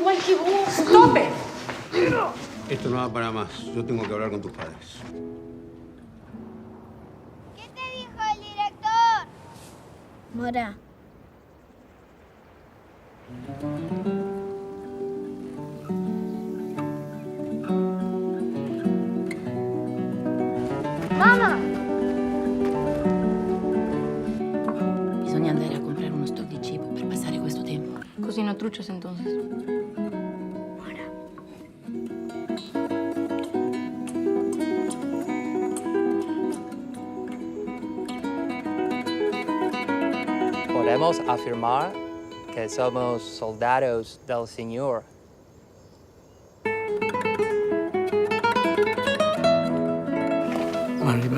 igual que vos. ¡Tope! Esto no va para más. Yo tengo que hablar con tus padres. ¿Qué te dijo el director? Mora. ¡Mamma! Bisogna andare a comprare uno stock di cibo per passare questo tempo. Così no truchas entonces. Podemos afirmar que somos soldados del Señor. Marico.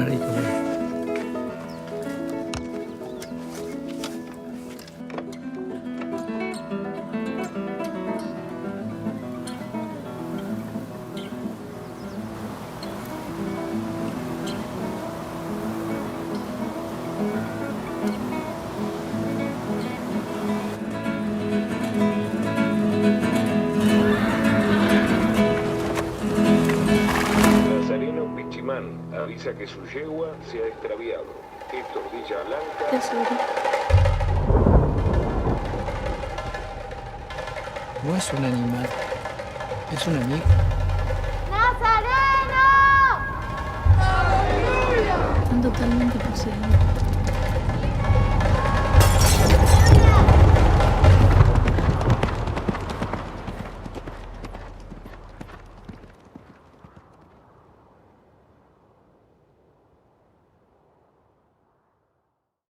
Nazareno Pichimán avisa que su yegua se ha extraviado. Héctor Villa Blanca. No es un animal, es un amigo. ¡Nazareno! Tan totalmente posible.